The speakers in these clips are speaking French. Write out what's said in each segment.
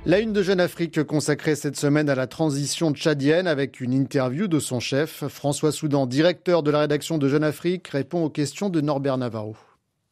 La une de Jeune Afrique consacrée cette semaine à la transition tchadienne avec une interview de son chef. François Soudan, directeur de la rédaction de Jeune Afrique, répond aux questions de Norbert Navarro.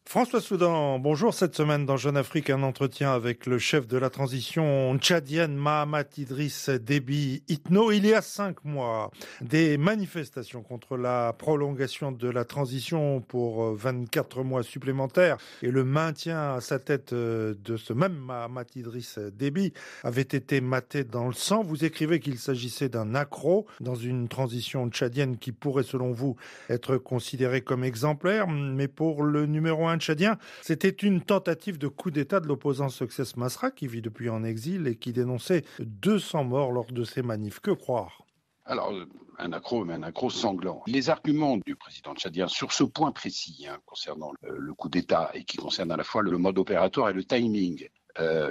François Soudan, bonjour. Cette semaine dans Jeune Afrique, un entretien avec le chef de la transition tchadienne, Mahamat Idriss Déby Itno. Il y a 5 mois, des manifestations contre la prolongation de la transition pour 24 mois supplémentaires et le maintien à sa tête de ce même Mahamat Idriss Déby avait été maté dans le sang. Vous écrivez qu'il s'agissait d'un accro dans une transition tchadienne qui pourrait, selon vous, être considérée comme exemplaire. Mais pour le numéro 1 tchadien, c'était une tentative de coup d'État de l'opposant Success Masra qui vit depuis en exil et qui dénonçait 200 morts lors de ces manifs. Que croire ? Alors, un accro sanglant. Les arguments du président tchadien sur ce point précis, concernant le coup d'État et qui concerne à la fois le mode opératoire et le timing,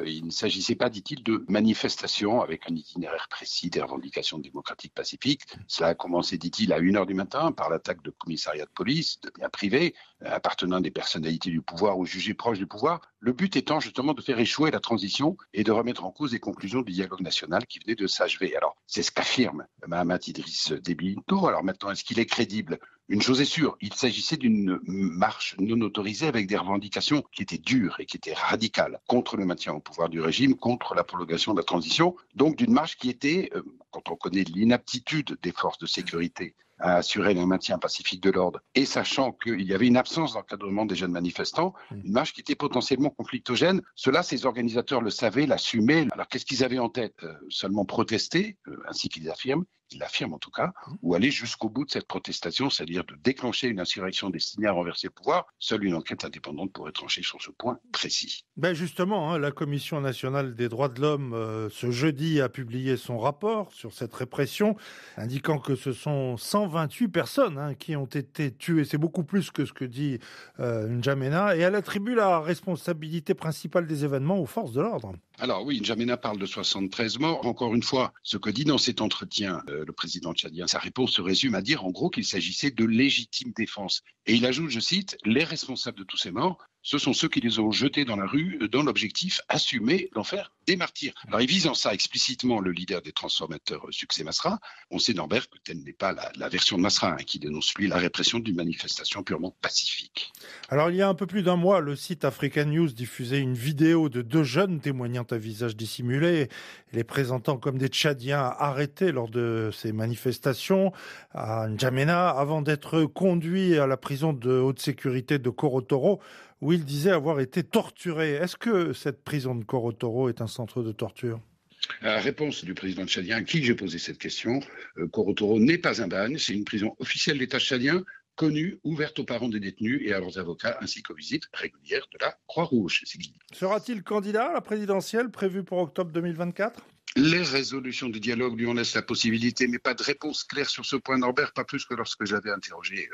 il ne s'agissait pas, dit-il, de manifestations avec un itinéraire précis des revendications démocratiques pacifiques. Cela a commencé, dit-il, à 1h du matin par l'attaque de commissariats de police, de biens privés, appartenant à des personnalités du pouvoir ou jugées proches du pouvoir. Le but étant justement de faire échouer la transition et de remettre en cause les conclusions du dialogue national qui venait de s'achever. Alors, c'est ce qu'affirme Mahamat Idriss Déby Itno. Alors maintenant, est-ce qu'il est crédible ? Une chose est sûre, il s'agissait d'une marche non autorisée avec des revendications qui étaient dures et qui étaient radicales contre le maintien au pouvoir du régime, contre la prolongation de la transition. Donc d'une marche qui était, quand on connaît l'inaptitude des forces de sécurité à assurer le maintien pacifique de l'ordre, et sachant qu'il y avait une absence d'encadrement des jeunes manifestants, une marche qui était potentiellement conflictogène. Cela, ces organisateurs le savaient, l'assumaient. Alors qu'est-ce qu'ils avaient en tête ? Seulement protester, ainsi qu'ils l'affirment en tout cas, ou aller jusqu'au bout de cette protestation, c'est-à-dire de déclencher une insurrection destinée à renverser le pouvoir. Seule une enquête indépendante pourrait trancher sur ce point précis. Justement, la Commission nationale des droits de l'homme, ce jeudi, a publié son rapport sur cette répression, indiquant que ce sont 128 personnes qui ont été tuées. C'est beaucoup plus que ce que dit N'Djamena, et elle attribue la responsabilité principale des événements aux forces de l'ordre. Alors oui, N'Djamena parle de 73 morts. Encore une fois, ce que dit dans cet entretien le président tchadien, sa réponse se résume à dire en gros qu'il s'agissait de légitime défense. Et il ajoute, je cite, « Les responsables de tous ces morts, ce sont ceux qui les ont jetés dans la rue dans l'objectif assumé d'en faire des martyrs. » Alors, il vise en ça explicitement le leader des transformateurs, Success Masra. On sait, Norbert, que telle n'est pas la version de Masra, qui dénonce, lui, la répression d'une manifestation purement pacifique. Alors, il y a un peu plus d'un mois, le site African News diffusait une vidéo de 2 jeunes témoignant à visage dissimulé, les présentant comme des Tchadiens arrêtés lors de ces manifestations à N'Djamena, avant d'être conduits à la prison de haute sécurité de Korotoro, où il disait avoir été torturé. Est-ce que cette prison de Korotoro est un centre de torture ? La réponse du président tchadien à qui j'ai posé cette question, Korotoro n'est pas un bagne, c'est une prison officielle d'État tchadien, connue, ouverte aux parents des détenus et à leurs avocats, ainsi qu'aux visites régulières de la Croix-Rouge. Sera-t-il candidat à la présidentielle prévue pour octobre 2024 ? Les résolutions du dialogue lui en laissent la possibilité, mais pas de réponse claire sur ce point, Norbert, pas plus que lorsque j'avais interrogé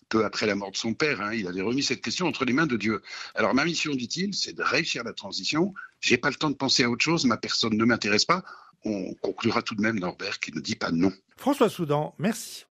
peu après la mort de son père. Il avait remis cette question entre les mains de Dieu. Alors ma mission, dit-il, c'est de réussir la transition. J'ai pas le temps de penser à autre chose, ma personne ne m'intéresse pas. On conclura tout de même, Norbert, qui ne dit pas non. François Soudan, merci.